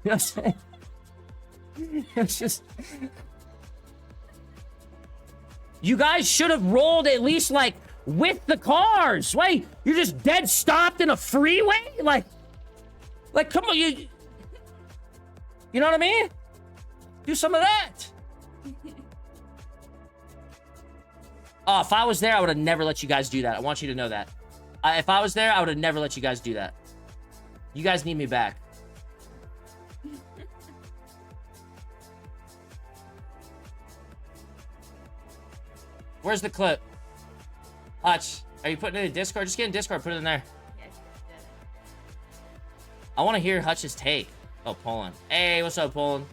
know what I'm saying? It's just... You guys should have rolled at least, like, with the cars. Wait, you're just dead stopped in a freeway? Like, come on, you know what I mean? Do some of that. Oh, if I was there, I would have never let you guys do that. I want you to know that. If I was there, I would have never let you guys do that. You guys need me back. Where's the clip? Hutch, are you putting it in Discord? Just get in Discord, put it in there. Yes, I want to hear Hutch's take. Oh, Poland. Hey, what's up, Poland?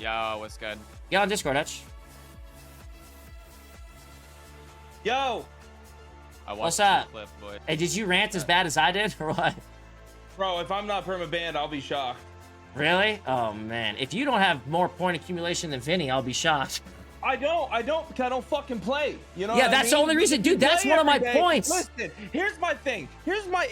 Yo, what's good? Get on Discord, Hutch. Yo! I watched What's up? the clip, boy. Hey, did you rant as bad as I did, or what? Bro, if I'm not perma banned, I'll be shocked. Really? Oh, man. If you don't have more point accumulation than Vinny, I'll be shocked. I don't because I don't fucking play. You know? Yeah, what that's I the mean? only reason, dude. That's Play one of my every day. points. Listen, here's my thing. Here's my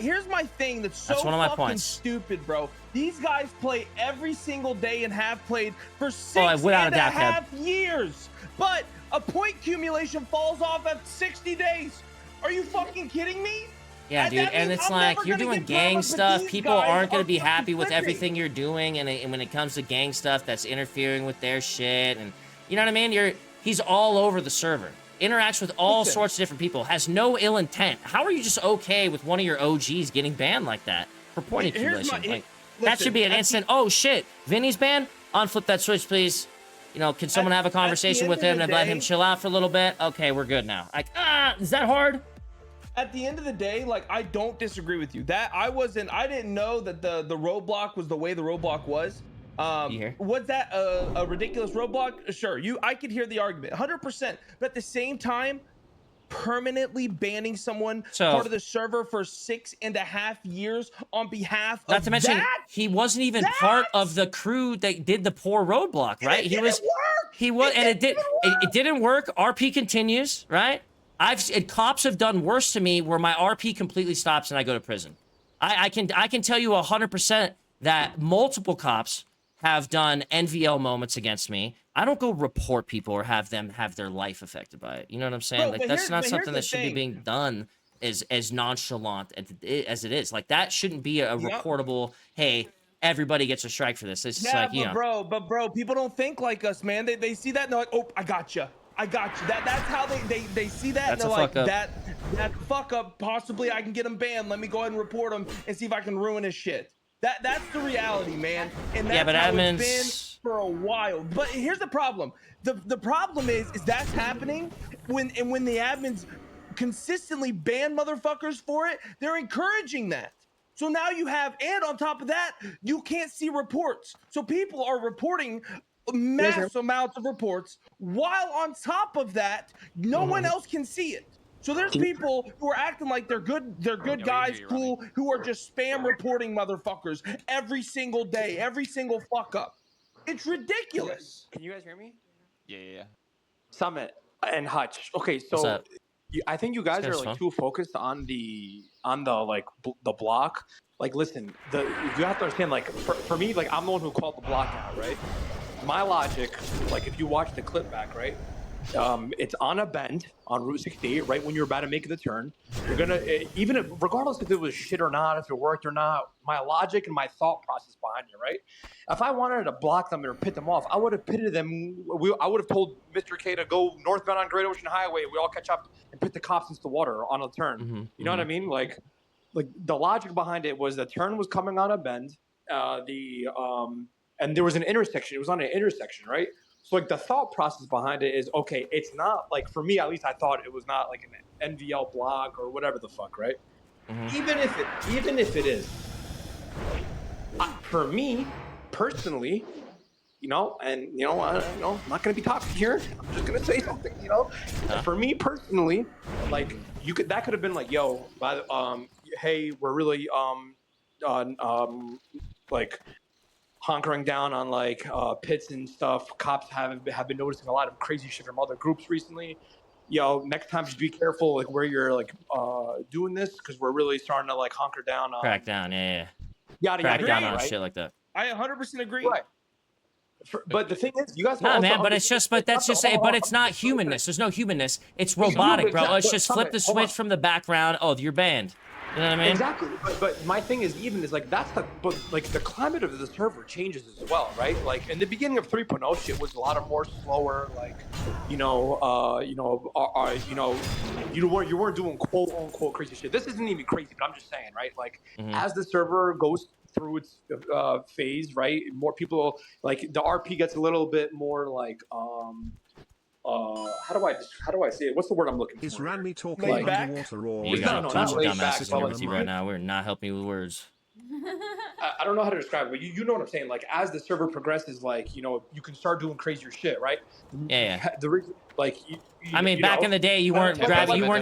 thing that's so That's one of my fucking points. stupid, bro. These guys play every single day and have played for without a and doubt, a half years. But a point accumulation falls off at 60 days. Are you fucking kidding me? Yeah, dude, and it's like, you're doing gang stuff. People aren't going to be happy with everything you're doing, and when it comes to gang stuff, that's interfering with their shit, and you know what I mean? He's all over the server. Interacts with all sorts of different people. Has no ill intent. How are you just okay with one of your OGs getting banned like that for point accumulation? That should be an instant, oh shit, Vinny's banned? Unflip that switch, please. You know, can someone have a conversation with him and let him chill out for a little bit? Okay, we're good now. Like, is that hard? At the end of the day, like, I don't disagree with you. That I didn't know that the roadblock was the way the roadblock was. Was that a ridiculous roadblock? Sure, I could hear the argument 100%, but at the same time, permanently banning someone part of the server for 6.5 years on behalf of not to mention he wasn't even part of the crew that did the poor roadblock, right? It didn't work. RP continues, right? Cops have done worse to me where my RP completely stops and I go to prison. I can tell you 100% that multiple cops have done NVL moments against me. I don't go report people or have them have their life affected by it. You know what I'm saying? Like, that's not something that should be being done as nonchalant as it is. Like, that shouldn't be a reportable, hey, everybody gets a strike for this. It's just like, you know. But bro, people don't think like us, man. They see that and they're like, oh, I got you. That's how they see that, and they're like, that fuck up, possibly I can get him banned. Let me go ahead and report him and see if I can ruin his shit. That's the reality, man. And that's how it's been for a while. But here's the problem. The problem is that's happening when the admins consistently ban motherfuckers for it, they're encouraging that. So now you have, and on top of that, you can't see reports. So people are reporting mass amounts of reports, while on top of that, no one else can see it. So there's people who are acting like they're good guys, cool, who are just spam reporting motherfuckers every single day, every single fuck up. It's ridiculous. Can you guys hear me? Yeah. Summit and Hutch. Okay, so I think you guys are like too focused on the like the block. Like, listen, you have to understand. Like, for me, like, I'm the one who called the block out, right? My logic, like, if you watch the clip back, right? It's on a bend on Route 68, right when you're about to make the turn. You're gonna, regardless if it was shit or not, if it worked or not, my logic and my thought process behind it, right? If I wanted to block them or pit them off, I would have pitted them. I would have told Mr. K to go northbound on Great Ocean Highway. We all catch up and pit the cops into the water on a turn. You know what I mean? Like the logic behind it was the turn was coming on a bend. And there was an intersection. It was on an intersection, right? So, like, the thought process behind it is, okay, it's not, like, for me, at least I thought it was not, like, an NVL block or whatever the fuck, right? Even if it is, for me, personally, you know, and, you know, I'm not going to be talking here. I'm just going to say something, you know? For me, personally, like, that could have been, like, yo, hey, we're really, like, hunkering down on like pits and stuff. Cops have been noticing a lot of crazy shit from other groups recently. Yo, next time just be careful like where you're like doing this, because we're really starting to like hunker down on crack down, yada crack down on right? Shit like that. I 100% agree. Right. But the thing is, you guys. Nah, man, but it's just, but that's just it. But it's not humanness. There's no humanness. It's robotic, bro. It's just flip the switch from the background. Oh, you're banned. You know what I mean? Exactly. But my thing is, even is like that's the climate of the server changes as well, right? Like in the beginning of 3.0, shit was a lot of more slower. Like, you weren't doing quote unquote crazy shit. This isn't even crazy, but I'm just saying, right? Like as the server goes through its phase, right? More people, like the RP gets a little bit more like how do I say it? What's the word I'm looking for? Is Randy talking Laid back? underwater or You got a bunch of dumbasses in here with you but right now. We're not helping you with words. I don't know how to describe it, but you know what I'm saying. Like as the server progresses, like you can start doing crazier shit, right? Yeah. The reason, like I mean, back in the day, you weren't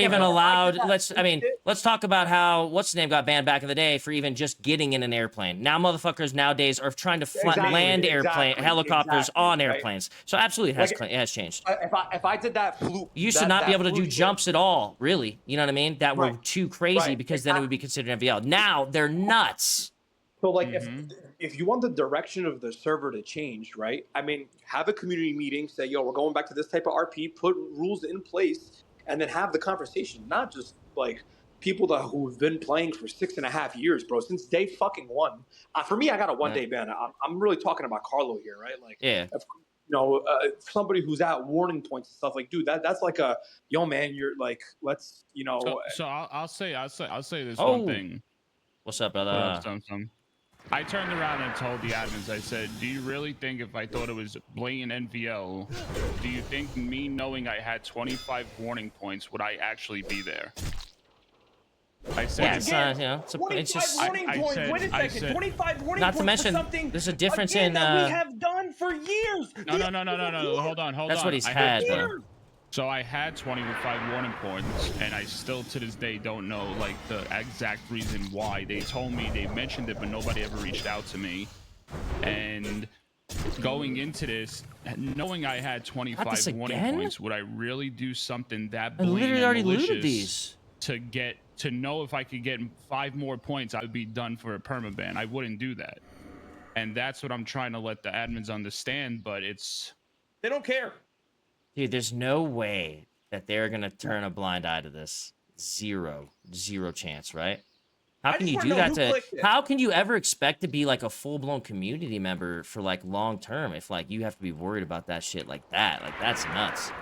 even allowed. Let's talk about how what's the name got banned back in the day for even just getting in an airplane. Now motherfuckers nowadays are trying to land helicopters on airplanes. Right? So absolutely it has changed. If I did that fluke, you used to not be able to do jumps at all, really. You know what I mean? That were too crazy because then it would be considered MVL. Now they're nuts. So like if you want the direction of the server to change, right? I mean, have a community meeting, say, yo, we're going back to this type of RP, put rules in place, and then have the conversation. Not just like people who've been playing for 6.5 years, bro, since day fucking one. For me, I got a 1-day ban. I'm really talking about Carlo here, right? Like, somebody who's at warning points and stuff, like, dude, that's like a, yo, man, you're like, let's, So I'll say this one thing. What's up, brother? I turned around and told the admins, I said, do you really think if I thought it was blatant NVL, do you think me knowing I had 25 warning points, would I actually be there? I said, it's 25 warning points. Wait a second. 25 warning points. Not to mention, for something there's a difference in. That we have done for years. No. Hold on. That's what he's had, bro. So I had 25 warning points, and I still to this day don't know like the exact reason why. They told me they mentioned it, but nobody ever reached out to me. And going into this, knowing I had 25 warning points, would I really do something that blatant and malicious to know if I could get 5 more points, I would be done for a permaban? I wouldn't do that, and that's what I'm trying to let the admins understand. But they don't care. Dude, there's no way that they're gonna turn a blind eye to this. Zero chance, right? How can you do that how can you ever expect to be like a full-blown community member for like long term if like you have to be worried about that shit like that? Like that's nuts.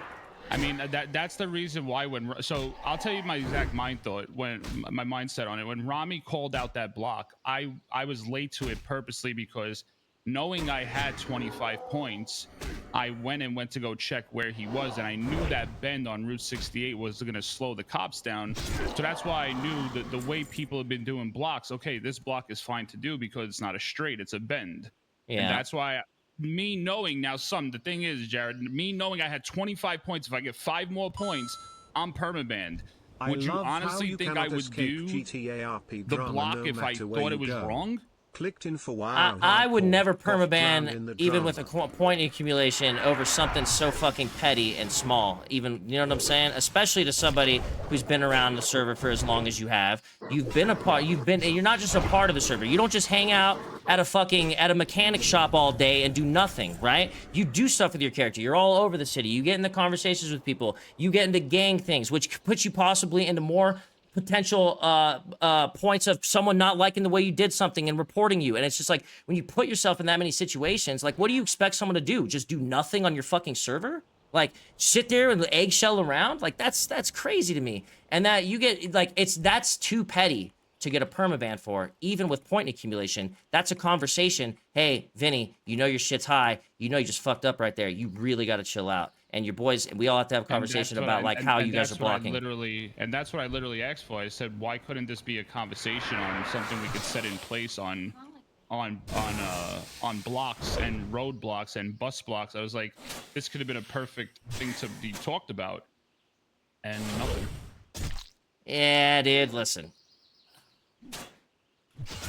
I mean, that's the reason why so I'll tell you my exact mindset on it. When Rami called out that block, I was late to it purposely because knowing I had 25 points, I went to go check where he was, and I knew that bend on Route 68 was going to slow the cops down. So that's why I knew that the way people have been doing blocks, okay, this block is fine to do because it's not a straight, it's a bend. Yeah. And that's why me knowing now the thing is, Jared, me knowing I had 25 points, if I get 5 more points, I'm permabanned. Would you honestly think I would do the block if I thought it was wrong? Clicked in for wow. I would never permaban even with a point accumulation over something so fucking petty and small. Even, you know what I'm saying? Especially to somebody who's been around the server for as long as you have. You're not just a part of the server. You don't just hang out at a mechanic shop all day and do nothing, right? You do stuff with your character. You're all over the city. You get into conversations with people. You get into gang things, which puts you possibly into more potential points of someone not liking the way you did something and reporting you. And it's just like, when you put yourself in that many situations, like, what do you expect someone to do? Just do nothing on your fucking server? Like, sit there and eggshell around? Like, that's crazy to me. And that you get, like, that's too petty to get a permaban for, even with point accumulation. That's a conversation. Hey, Vinny, you know your shit's high. You know you just fucked up right there. You really got to chill out. And your boys, we all have to have a conversation about like how you guys are blocking. And that's what I literally asked for. I said, why couldn't this be a conversation on something we could set in place on blocks and roadblocks and bus blocks? I was like, this could have been a perfect thing to be talked about, and nothing. Yeah, dude, listen.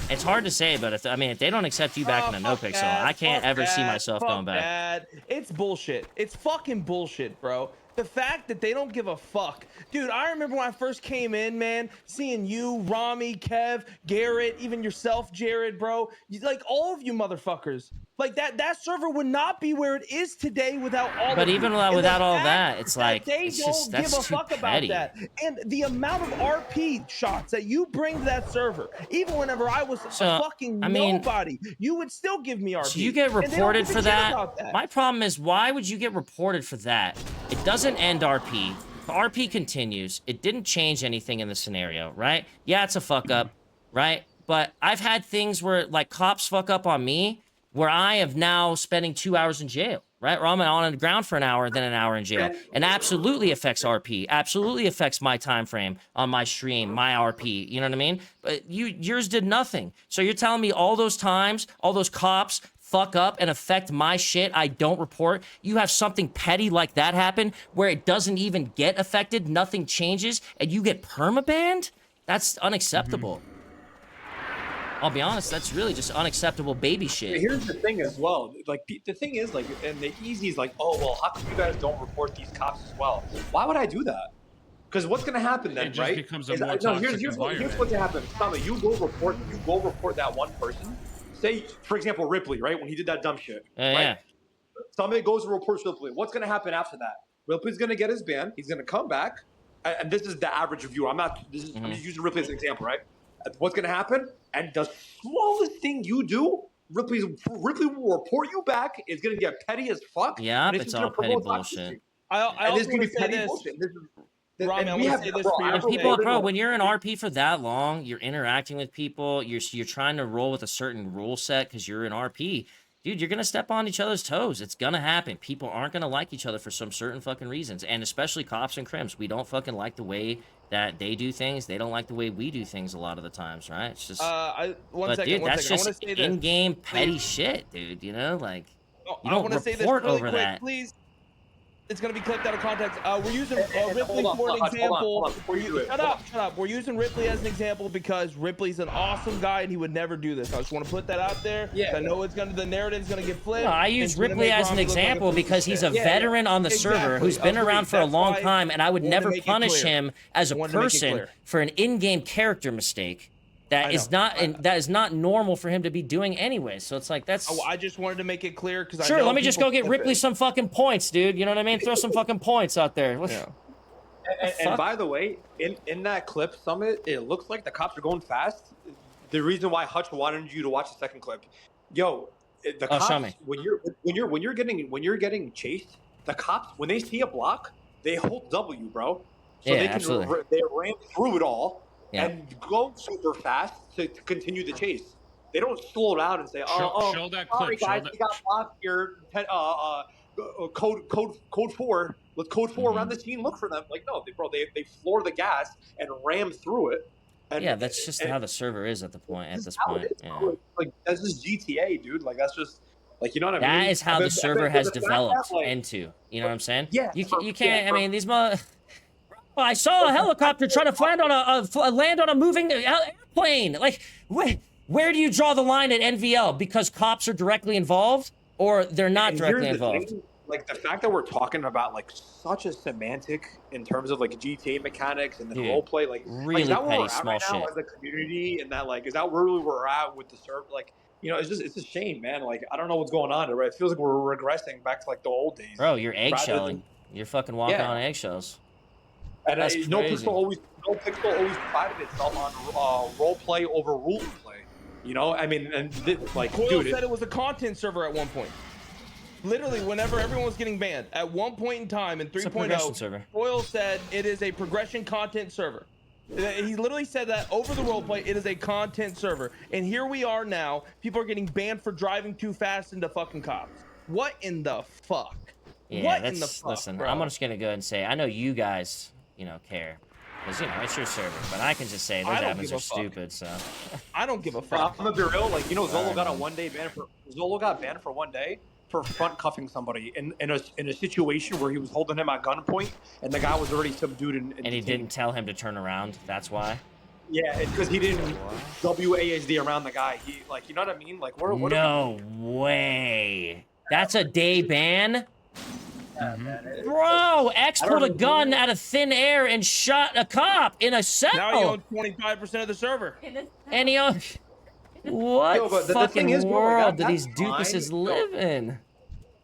It's hard to say, but if they don't accept you back in a Nopixel, I can't ever see myself going back. It's bullshit. It's fucking bullshit, bro. The fact that they don't give a fuck. Dude, I remember when I first came in, man, seeing you, Rami, Kev, Garrett, even yourself, Jared, bro. Like, all of you motherfuckers. Like, that server would not be where it is today without all But of you. even And without the all fact that, it's like, they it's don't just, give that's a too fuck petty. about that. And the amount of RP shots that you bring to that server, even whenever I was a fucking nobody, you would still give me RP. So you get reported for that? My problem is, why would you get reported for that? It doesn't end RP. The RP continues. It didn't change anything in the scenario, right? Yeah, it's a fuck up, right? But I've had things where, like, cops fuck up on me, where I am now spending 2 hours in jail, right? Or I'm on the ground for an hour, then an hour in jail. And absolutely affects RP. Absolutely affects my time frame on my stream, my RP. You know what I mean? But yours did nothing. So you're telling me all those times, all those cops fuck up and affect my shit I don't report? You have something petty like that happen where it doesn't even get affected, nothing changes, and you get permabanned? That's unacceptable. I'll be honest, that's really just unacceptable baby shit. Here's the thing as well. Like, the thing is, like, and the easy is like, oh, well, how come you guys don't report these cops as well? Why would I do that? Because what's going to happen then, right? It becomes a more toxic environment. Here's what's going to happen. Tommy, you go report that one person. Say, for example, Ripley, right? When he did that dumb shit. Right? Yeah. Somebody goes and reports Ripley. What's going to happen after that? Ripley's going to get his ban. He's going to come back. And this is the average reviewer. I'm just using Ripley as an example, right? What's going to happen? And the smallest thing you do, Ripley will report you back. It's going to get petty as fuck. Yeah, it's all petty bullshit. I also want to say this. Rami, I want to say this for your people, bro, when you're in RP for that long, you're interacting with people, you're trying to roll with a certain rule set because you're in RP. Dude, you're going to step on each other's toes. It's going to happen. People aren't going to like each other for some certain fucking reasons. And especially cops and crims. We don't fucking like the way that they do things. They don't like the way we do things a lot of the times, right? It's just... dude, that's just in-game petty shut, dude, you know? Like, you don't report over that. Please. It's going to be clipped out of context. We're using Ripley for an example. Shut up. We're using Ripley as an example because Ripley's an awesome guy and he would never do this. I just want to put that out there. Yeah. I know the narrative's going to get flipped. No, I use Ripley as an example because he's a veteran on the server who's been around for a long time, and I would never punish him as a person for an in-game character mistake. That is not normal for him to be doing anyway. So it's like, that's... I just wanted to make it clear because Sure, let me just go get Ripley some fucking points, dude. You know what I mean? Throw some fucking points out there. Yeah. And by the way, in that clip, Summit, it looks like the cops are going fast. The reason why Hutch wanted you to watch the second clip. Yo, the cops, show me. when you're getting chased, the cops, when they see a block, they hold W, bro. So they ram through it all. Yeah. And go super fast to continue the chase. They don't slow down and say, show that sorry clip. guys, we got blocked here. Code 4. Let's code 4 around the scene. Look for them. Like, no, they floor the gas and ram through it. And, yeah, that's just how the server is at this point. Yeah. Like, that's just GTA, dude. Like, that's just, like, you know what I mean? That is how the server has developed into. You know what I'm saying? Yeah. You can't. I mean, these I saw a helicopter try to land on a moving airplane. Like, where do you draw the line at NVL? Because cops are directly involved, or they're not directly involved? Like, the fact that we're talking about, like, such a semantic in terms of, like, GTA mechanics and the role play, like, really is that where petty we're at small right now shit as a community, and that, like, is that where we're at with the server? Like, you know, it's a shame, man. Like, I don't know what's going on. Right? It feels like we're regressing back to, like, the old days. Bro, you're eggshelling. You're fucking walking on eggshells. And Nopixel always prided itself on role play over rule play. You know, I mean, and like, Coyle said it was a content server at one point. Literally, whenever everyone was getting banned, at one point in time in 3.0, Coyle said it is a progression content server. He literally said that over the roleplay, it is a content server. And here we are now. People are getting banned for driving too fast into fucking cops. What in the fuck? Yeah, what in the fuck, listen, bro? I'm just gonna go ahead and say, I know you guys, care, because it's your server, but I can just say those admins are stupid. So I don't give a fuck. I'm gonna be real. Like, Zolo got a 1 day ban got banned for 1 day for front cuffing somebody in a situation where he was holding him at gunpoint and the guy was already subdued and he didn't tell him to turn around. That's why. Yeah, it's because he didn't WASD around the guy. He, like, you know what I mean? Like, no way. That's a day ban. man. Bro, X pulled a gun out of thin air and shot a cop in a cell. Now he owns 25% of the server. And he owns... What Yo, but the fucking thing is, bro, like, world do that's these doofuses fine. live in?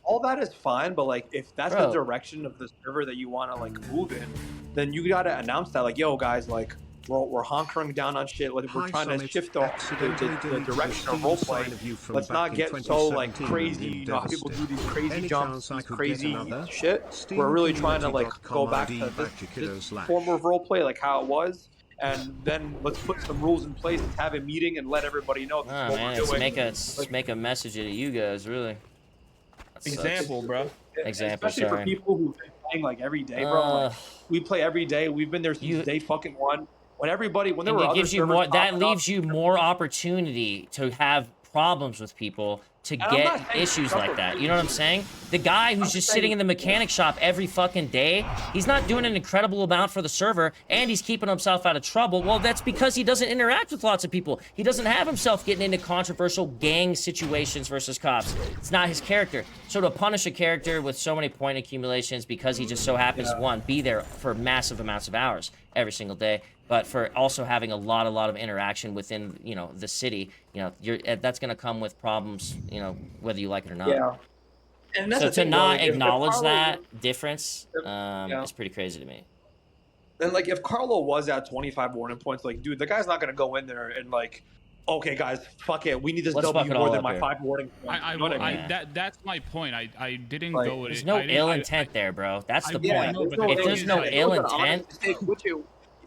All that is fine, but like if that's Bro. the direction of the server that you want to like move in, then you gotta announce that, like, yo guys, like we're honkering down on shit. Like, we're trying to shift the direction of roleplay. Let's not get so like crazy. You know how people do these crazy jumps, these crazy shit. We're really trying to like go back to this form of roleplay, like how it was. And then let's put some rules in place. Let's have a meeting and let everybody know this is what man, we're doing. let's make a message to you guys, really. Example, bro. Example, especially for people who've been playing like every day, bro. Like, we play every day. We've been there since day fucking one. When there were other servers that leaves you more opportunity to have problems with people, to get issues like that. You know what I'm saying? The guy who's just sitting in the mechanic shop every fucking day, he's not doing an incredible amount for the server, and he's keeping himself out of trouble. Well, that's because he doesn't interact with lots of people. He doesn't have himself getting into controversial gang situations versus cops. It's not his character. So to punish a character with so many point accumulations because he just so happens to, one, be there for massive amounts of hours every single day, but for also having a lot of interaction within, you know, the city, you know, that's going to come with problems, you know, whether you like it or not. Yeah. And that's so the thing, to not like, acknowledge Carlo, that difference is pretty crazy to me. And like, if Carlo was at 25 warning points, like, dude, the guy's not going to go in there and like, okay, guys, fuck it, we need this W more than my 5 warning points. You know what I mean? That's my point. I didn't like, go with there's it. no ill intent there, bro. That's the point. If there's no like, ill intent...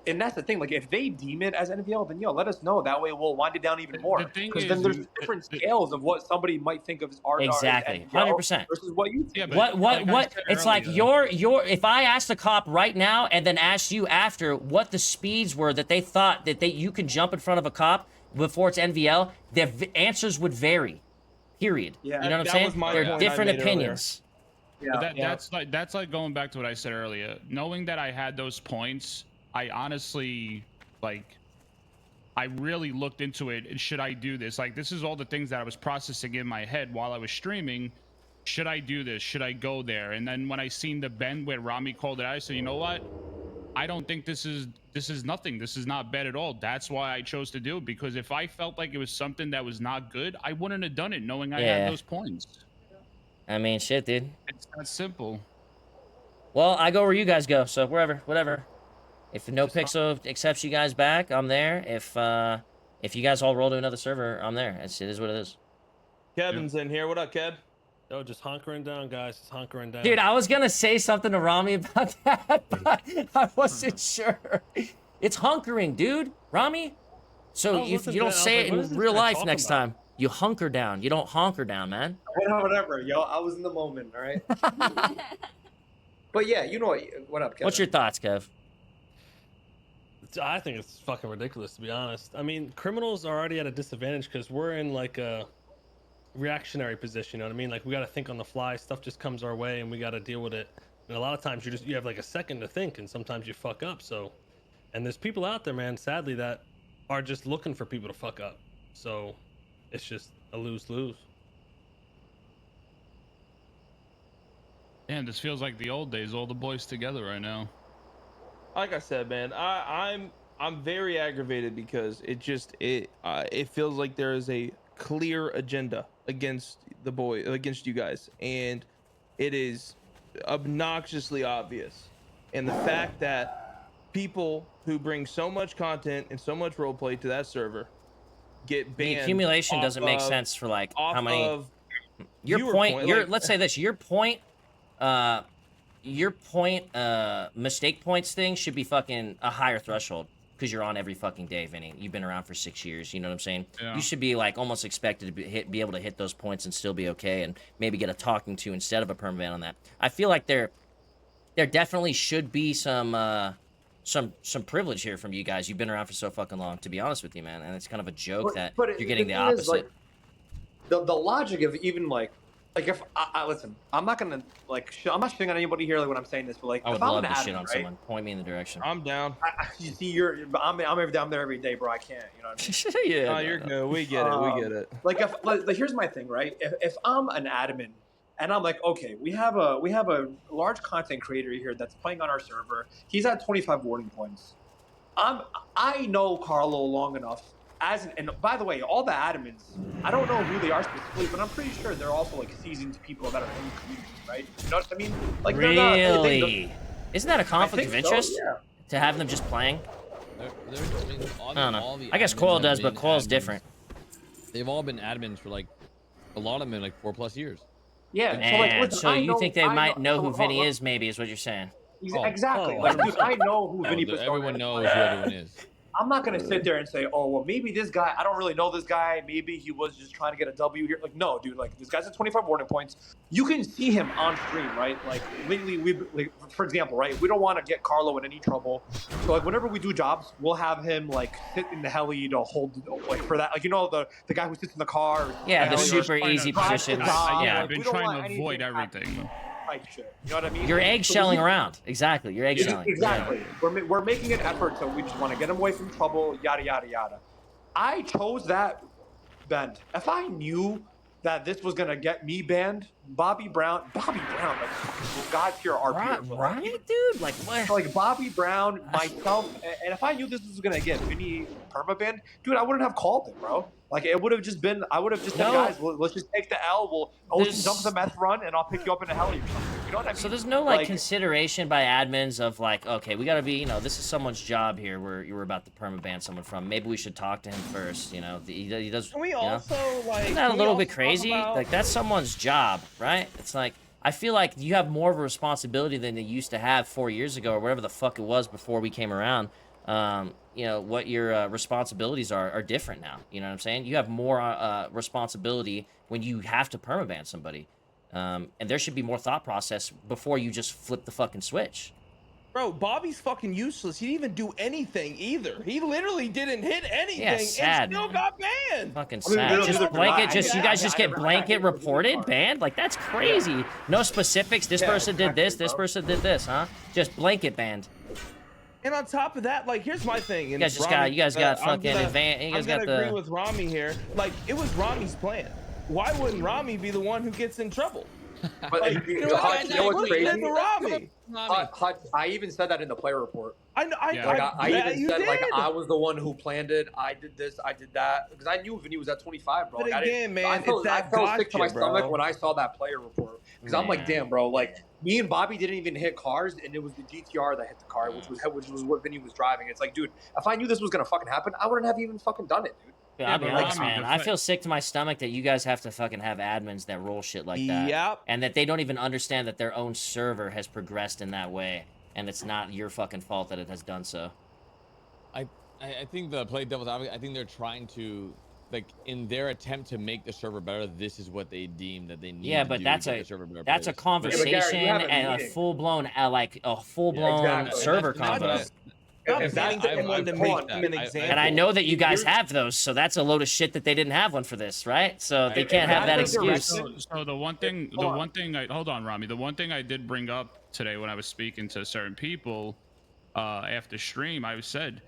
And that's the thing, like, if they deem it as NVL, then let us know. That way we'll wind it down even more. Because then there's different scales of what somebody might think of as art. Exactly, 100%. Versus what you think. Yeah, what? It's like if I asked a cop right now and then asked you after what the speeds were that they thought that you can jump in front of a cop before it's NVL, their answers would vary. Period. Yeah, you know what I'm saying? There are different opinions. Yeah, that's like going back to what I said earlier. Knowing that I had those points, I honestly, like, I really looked into it. And should I do this? Like, this is all the things that I was processing in my head while I was streaming. Should I do this? Should I go there? And then when I seen the bend where Rami called it out, I said, you know what? I don't think this is nothing. This is not bad at all. That's why I chose to do it. Because if I felt like it was something that was not good, I wouldn't have done it knowing I had those points. I mean, shit, dude. It's that simple. Well, I go where you guys go, so wherever, whatever. If Nopixel accepts you guys back, I'm there. If you guys all roll to another server, I'm there. It is what it is. Kevin's in here. What up, Kev? Yo, just hunkering down, guys. Just hunkering down. Dude, I was gonna say something to Rami about that, but I wasn't sure. It's hunkering, dude. Rami? So if you don't say it in real life next time, you hunker down. You don't honker down, man. Whatever, yo. I was in the moment, all right? But yeah, you know what up, Kev? What's your thoughts, Kev? I think it's fucking ridiculous, to be honest. I mean, criminals are already at a disadvantage because we're in like a reactionary position. You know what I mean? Like, we got to think on the fly. Stuff just comes our way, and we got to deal with it. And a lot of times you have like a second to think, and sometimes you fuck up. So, and there's people out there, man, sadly, that are just looking for people to fuck up. So, it's just a lose-lose. Man, this feels like the old days. All the boys together right now. Like I said, man, I'm very aggravated because it feels like there is a clear agenda against you guys, and it is obnoxiously obvious. And the fact that people who bring so much content and so much roleplay to that server get banned. The accumulation doesn't make sense for like how many. Let's say this. Your point mistake points thing should be fucking a higher threshold because you're on every fucking day, Vinny. You've been around for 6 years. You know what I'm saying? Yeah. You should be like almost expected to be able to hit those points and still be okay, and maybe get a talking to instead of a permaban on that. I feel like there definitely should be some privilege here from you guys. You've been around for so fucking long, to be honest with you, man. And it's kind of a joke that you're getting the opposite. Like, the logic of even like if I listen, I'm not gonna I'm not shitting on anybody here like when I'm saying this, but like I would love to shit on someone. Point me in the direction. I'm down. You see, I'm there every day, bro. I can't. You know what I mean? Yeah. Oh, you're good. We get it. We get it. Like here's my thing, right? If I'm an admin And I'm like, okay, we have a large content creator here that's playing on our server. He's at 25 warning points. I know Carlo long enough. And by the way, all the admins, I don't know who they are specifically, but I'm pretty sure they're also like seasoned people that are in the community, right? You know what I mean? Like really? Isn't that a conflict of interest? So, yeah. To have them just playing? I mean, I don't know. I guess Coil does, but Coil's different. They've all been admins for like a lot of them, like 4+ years. Yeah. Man, so, like, listen, so you think they might know so, who Vinny is? Maybe is what you're saying. Exactly. Like, dude, I know who Vinny Pistone is. Everyone knows who everyone is. I'm not gonna sit there and say, oh well, maybe this guy, I don't really know this guy. Maybe he was just trying to get a W here. Like, no, dude. Like, this guy's at 25 warning points. You can see him on stream, right? Like, lately, for example, right? We don't want to get Carlo in any trouble. So, like, whenever we do jobs, we'll have him like sit in the heli to hold, like, for that. Like, you know, the guy who sits in the car. Yeah, the super easy positions. Yeah, I've Like, been trying to avoid everything. Type shit. You know what I mean? You're eggshelling around. Exactly. You're eggshelling. Exactly. Yeah. We're making an effort, so we just want to get him away from trouble. Yada yada yada. I chose that bend. If I knew that this was gonna get me banned, Bobby Brown, like God tier RP. Right, dude. Like what? Like Bobby Brown, myself, and if I knew this was gonna get Vinny perma banned, dude, I wouldn't have called it, bro. Like it would have just been, I would have just said, guys, let's just take the L. We'll dump the meth run, and I'll pick you up in a heli or something. You know what I mean? So there's no like consideration by admins of like, okay, we gotta be, you know, this is someone's job here. Where you were about to perma ban someone from. Maybe we should talk to him first. You know, he does. Can we also like? Isn't that a little bit crazy? Like that's someone's job, right? It's like I feel like you have more of a responsibility than you used to have 4 years ago or whatever the fuck it was before we came around. You know, what your responsibilities are different now. You know what I'm saying? You have more responsibility when you have to permaban somebody. And there should be more thought process before you just flip the fucking switch. Bro, Bobby's fucking useless. He didn't even do anything either. He literally didn't hit anything and still got banned. Fucking sad. Just blanket, you guys just get blanket reported, banned? Like, that's crazy. No specifics. This person did this, this person did this, huh? Just blanket banned. And on top of that, like, here's my thing. You guys just got, you guys got fucking advanced. You guys got the. I agree with Rami here. Like, it was Rami's plan. Why wouldn't Rami be the one who gets in trouble? But like, you know what's crazy? Rami. I even said that in the player report. I know. I even said like I was the one who planned it. I did this. I did that because I knew Vinny was at 25, bro. But like, again, man, I felt sick to my stomach when I saw that player report because I'm like, damn, bro. Like me and Bobby didn't even hit cars, and it was the GTR that hit the car, which was what Vinny was driving. It's like, dude, if I knew this was gonna fucking happen, I wouldn't have even fucking done it, dude. Yeah, I'll be honest, man. I feel sick to my stomach that you guys have to fucking have admins that roll shit like that. Yep. And that they don't even understand that their own server has progressed in that way. And it's not your fucking fault that it has done so. I think the play devil's advocate, I think they're trying to, like, in their attempt to make the server better, this is what they deem that they need to do to make the server better. That's a conversation and a full-blown, server convo. And I know that you guys have those, so that's a load of shit that they didn't have one for this, right? So they can't have that excuse. So the one thing, hold on, Rami. The one thing I did bring up today when I was speaking to certain people after stream, I said,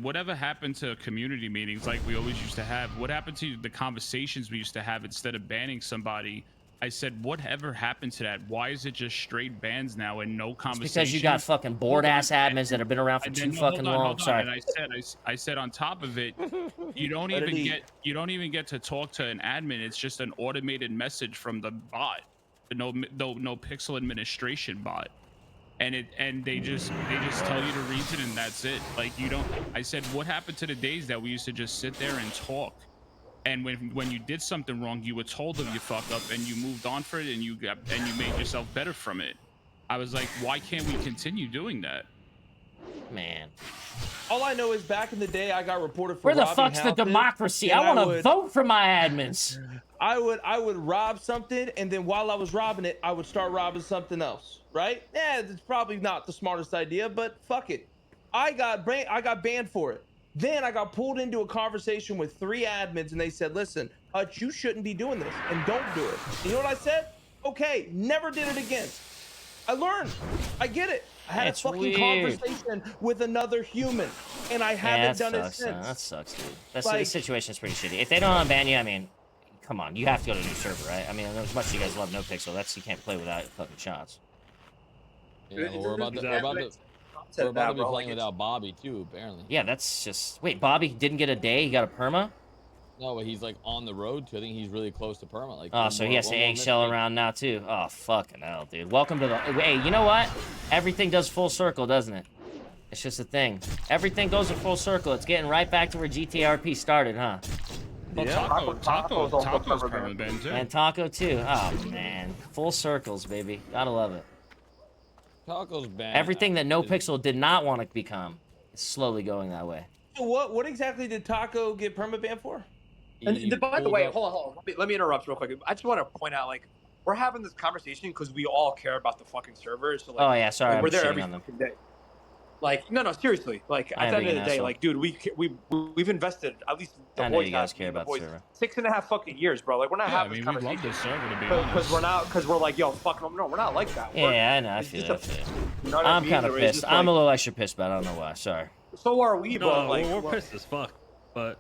whatever happened to community meetings like we always used to have? What happened to the conversations we used to have instead of banning somebody? I said, whatever happened to that? Why is it just straight bans now and no conversation? It's because you got fucking bored-ass admins that have been around for too fucking long. Sorry. And I said on top of it, you don't even get to talk to an admin. It's just an automated message from the bot, the Nopixel administration bot, and they just tell you to read it and that's it. Like you don't. I said, what happened to the days that we used to just sit there and talk? And when you did something wrong, you were told of your fuck up, and you moved on for it, and you made yourself better from it. I was like, why can't we continue doing that? Man. All I know is back in the day, I got reported for where the fuck's the democracy? I want to vote for my admins. I would rob something, and then while I was robbing it, I would start robbing something else. Right? Yeah, it's probably not the smartest idea, but fuck it. I got banned for it. Then I got pulled into a conversation with 3 admins, and they said, listen, Hutch, you shouldn't be doing this, and don't do it. You know what I said? Okay, never did it again. I learned. I get it. I had a fucking conversation with another human, and I haven't done it since. That sucks, dude. The situation's pretty shitty. If they don't unban you, I mean, come on, you have to go to a new server, right? I mean, as much as you guys love Nopixel, you can't play without fucking SHOTZ. Yeah, well, we're about to be playing without Bobby too, apparently. Yeah, that's just... Wait, Bobby didn't get a day? He got a perma? No, but he's like on the road to. I think he's really close to perma. Like, oh, so he has to eggshell around now too. Oh, fucking hell, dude. Welcome to the... Hey, you know what? Everything does full circle, doesn't it? It's just a thing. Everything goes in full circle. It's getting right back to where GTRP started, huh? Well, Taco's perma ban too. And Taco too. Oh man, full circles, baby. Gotta love it. Taco's banned. Everything that Nopixel did not want to become is slowly going that way. So what exactly did Taco get perma banned for? And by the way, hold on. Let me interrupt real quick. I just want to point out, like, we're having this conversation because we all care about the fucking servers. So, like, oh yeah, sorry, like, we're there I'm every fucking day. Like, no, seriously. Like, at the end of the day, like, dude, we've invested, at least the boys guys care about the server. 6.5 fucking years, bro. Like, we're not having this conversation. We love this server, to be honest. Because we're like, yo, fuck no, we're not like that. Yeah, I know. I feel it. You know I'm kind of pissed. I'm a little extra pissed, but I don't know why. Sorry. So are we, bro. No, like, we're pissed as fuck, but.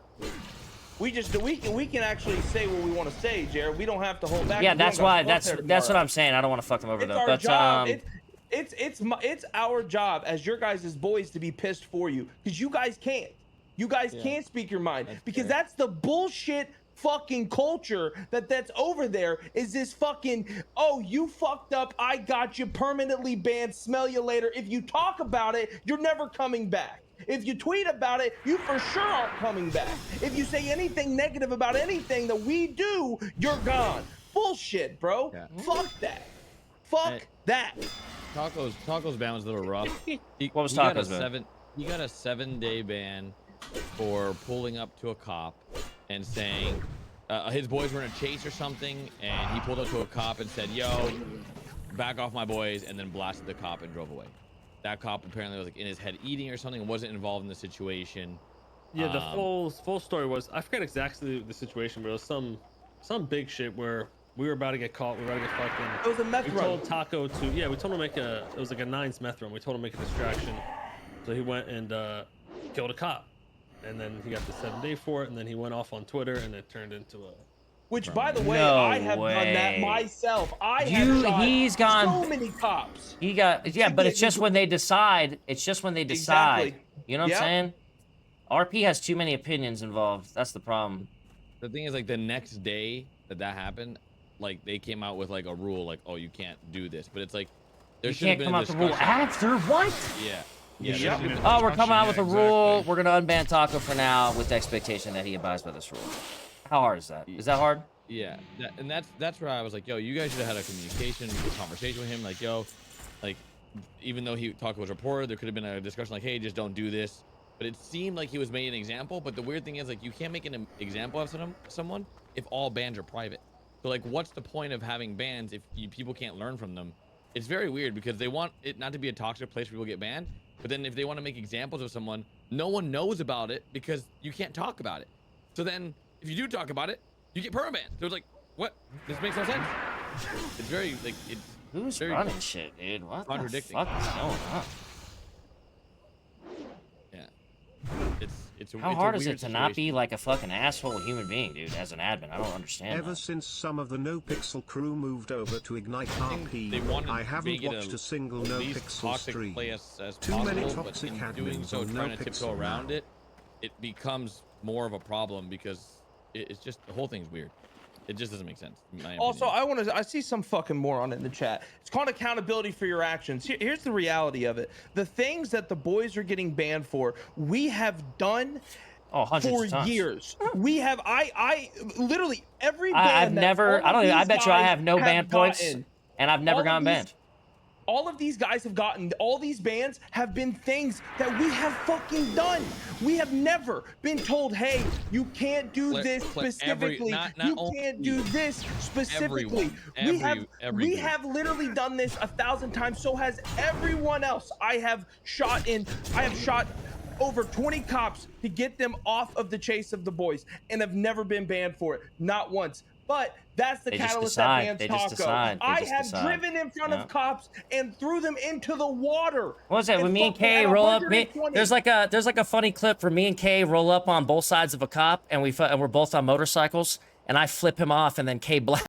We can actually say what we want to say, Jared. We don't have to hold back. Yeah, that's why. That's what I'm saying. I don't want to fuck them over though. But job. It's our job as your guys' boys to be pissed for you because you guys can't. You guys can't speak your mind because that's the bullshit fucking culture that's over there. Is this fucking, oh, you fucked up, I got you, permanently banned, smell you later. If you talk about it, you're never coming back. If you tweet about it, you for sure aren't coming back. If you say anything negative about anything that we do, you're gone. Bullshit, bro. Yeah. Fuck that. Fuck that. Taco's ban was a little rough. What was Taco's ban? He got a 7-day ban for pulling up to a cop and saying his boys were in a chase or something, and he pulled up to a cop and said, "Yo, back off my boys," and then blasted the cop and drove away. That cop apparently was like in his head eating or something and wasn't involved in the situation. Yeah, the full story was, I forget exactly the situation, but it was some big shit where we were about to get caught. We were about to get fucking. It was a meth run. We told Taco to, we told him to make it was like a 9's meth run. We told him to make a distraction. So he went and killed a cop. And then he got the 7-day for it. And then he went off on Twitter and it turned into a. Which, by the way, I have done that myself. He's gone so many cops. He got, but it's just when they decide. It's just when they decide. Exactly. You know what I'm saying? RP has too many opinions involved. That's the problem. The thing is, like, the next day that happened, like, they came out with, like, a rule, like, oh, you can't do this. But it's like, there should have been a discussion. You can't come out the rule after? What? Yeah. Oh, we're coming out with a rule. We're going to unban Taco for now with the expectation that he abides by this rule. How hard is that? Is that hard? Yeah, and that's where I was like, yo, you guys should have had a conversation with him, like, yo, like, even though Taco was reported, there could have been a discussion like, hey, just don't do this. But it seemed like he was making an example. But the weird thing is, like, you can't make an example of someone if all bans are private. So, like, what's the point of having bans if people can't learn from them? It's very weird because they want it not to be a toxic place where people get banned. But then if they want to make examples of someone, no one knows about it because you can't talk about it. So then if you do talk about it, you get perma banned. So it's like, what? This makes no sense. It's very, like, who's very running shit, dude? What the fuck is going on? Yeah. How hard is it to not be like a fucking asshole human being, dude, as an admin? I don't understand. Ever since some of the Nopixel crew moved over to Ignite RP, I haven't watched a single Nopixel stream. Too many toxic admins on trying to tiptoe around it, it becomes more of a problem because it's just, the whole thing's weird. It just doesn't make sense. Also, I see some fucking moron in the chat. It's called accountability for your actions. Here's the reality of it. The things that the boys are getting banned for, we have done for years. We have, I literally every ban I bet you I have no ban points and I've never gotten banned. All of these guys have gotten, all these bans have been things that we have fucking done. We have never been told, hey, you can't do this specifically. You can't do this specifically. We have literally done this 1,000 times. So has everyone else. I have shot over 20 cops to get them off of the chase of the boys and have never been banned for it. Not once. But that's the catalyst that bans Taco. I have driven in front of cops and threw them into the water. What was that? When me and Kay roll up, there's like a funny clip where me and Kay roll up on both sides of a cop, and we're both on motorcycles, and I flip him off, and then K Black